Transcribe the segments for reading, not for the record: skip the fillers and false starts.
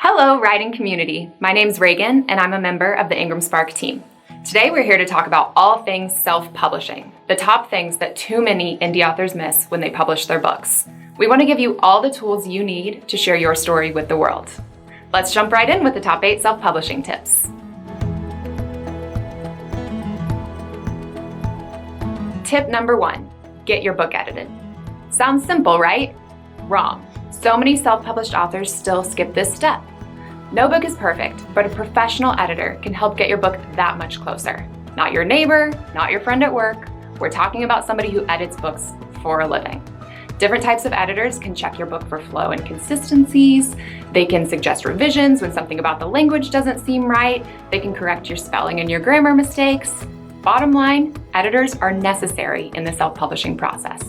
Hello, writing community. My name's Regan, and I'm a member of the IngramSpark team. Today, we're here to talk about all things self-publishing, the top things that too many indie authors miss when they publish their books. We want to give you all the tools you need to share your story with the world. Let's jump right in with the top 8 self-publishing tips. Tip number 1, get your book edited. Sounds simple, right? Wrong. So many self-published authors still skip this step. No book is perfect, but a professional editor can help get your book that much closer. Not your neighbor, not your friend at work. We're talking about somebody who edits books for a living. Different types of editors can check your book for flow and consistencies. They can suggest revisions when something about the language doesn't seem right. They can correct your spelling and your grammar mistakes. Bottom line, editors are necessary in the self-publishing process.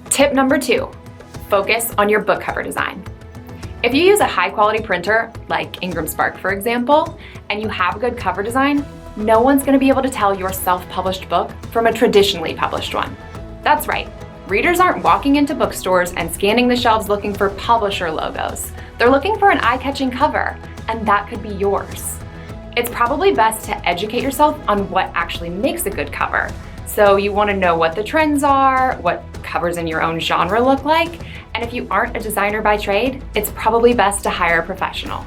Tip number 2, focus on your book cover design. If you use a high-quality printer, like IngramSpark for example, and you have a good cover design, no one's going to be able to tell your self-published book from a traditionally published one. That's right, readers aren't walking into bookstores and scanning the shelves looking for publisher logos. They're looking for an eye-catching cover, and that could be yours. It's probably best to educate yourself on what actually makes a good cover. So you want to know what the trends are, what covers in your own genre look like, and if you aren't a designer by trade, it's probably best to hire a professional.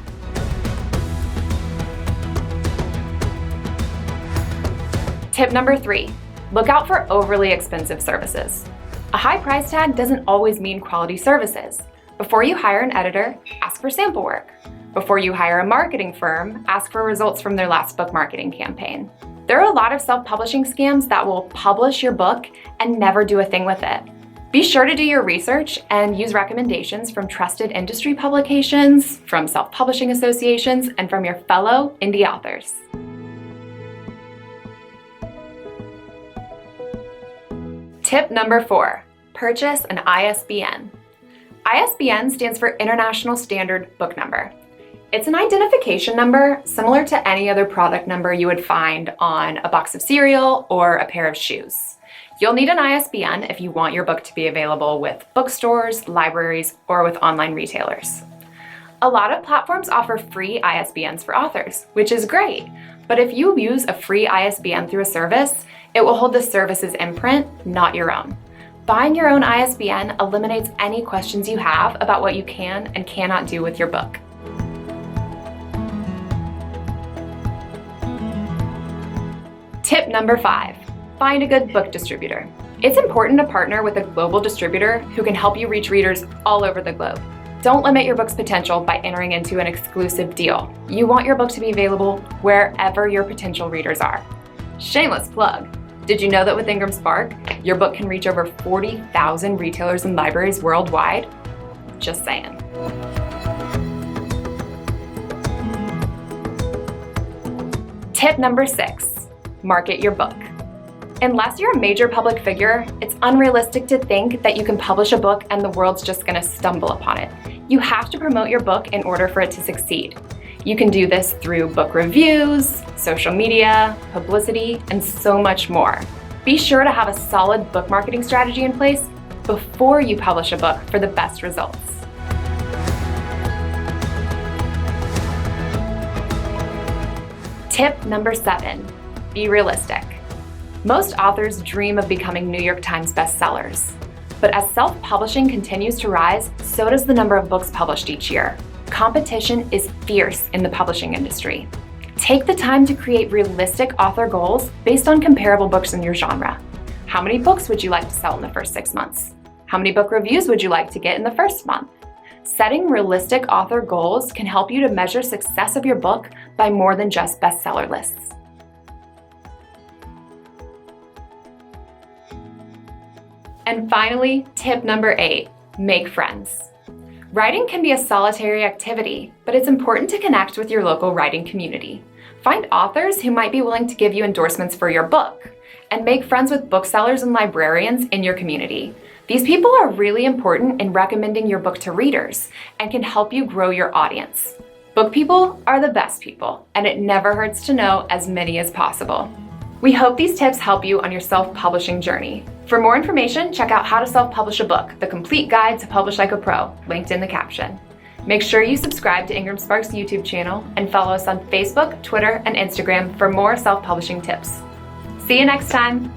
Tip number 3, look out for overly expensive services. A high price tag doesn't always mean quality services. Before you hire an editor, ask for sample work. Before you hire a marketing firm, ask for results from their last book marketing campaign. There are a lot of self-publishing scams that will publish your book and never do a thing with it. Be sure to do your research and use recommendations from trusted industry publications, from self-publishing associations, and from your fellow indie authors. Tip number 4, purchase an ISBN. ISBN stands for International Standard Book Number. It's an identification number similar to any other product number you would find on a box of cereal or a pair of shoes. You'll need an ISBN if you want your book to be available with bookstores, libraries, or with online retailers. A lot of platforms offer free ISBNs for authors, which is great. But if you use a free ISBN through a service, it will hold the service's imprint, not your own. Buying your own ISBN eliminates any questions you have about what you can and cannot do with your book. Tip number 5, find a good book distributor. It's important to partner with a global distributor who can help you reach readers all over the globe. Don't limit your book's potential by entering into an exclusive deal. You want your book to be available wherever your potential readers are. Shameless plug. Did you know that with IngramSpark, your book can reach over 40,000 retailers and libraries worldwide? Just saying. Tip number 6, market your book. Unless you're a major public figure, it's unrealistic to think that you can publish a book and the world's just going to stumble upon it. You have to promote your book in order for it to succeed. You can do this through book reviews, social media, publicity, and so much more. Be sure to have a solid book marketing strategy in place before you publish a book for the best results. Tip number 7, be realistic. Most authors dream of becoming New York Times bestsellers. But as self-publishing continues to rise, so does the number of books published each year. Competition is fierce in the publishing industry. Take the time to create realistic author goals based on comparable books in your genre. How many books would you like to sell in the first 6 months? How many book reviews would you like to get in the first month? Setting realistic author goals can help you to measure success of your book by more than just bestseller lists. And finally, tip number 8, make friends. Writing can be a solitary activity, but it's important to connect with your local writing community. Find authors who might be willing to give you endorsements for your book, and make friends with booksellers and librarians in your community. These people are really important in recommending your book to readers and can help you grow your audience. Book people are the best people, and it never hurts to know as many as possible. We hope these tips help you on your self-publishing journey. For more information, check out How to Self-Publish a Book, the complete guide to publish like a pro, linked in the caption. Make sure you subscribe to IngramSpark's YouTube channel and follow us on Facebook, Twitter, and Instagram for more self-publishing tips. See you next time.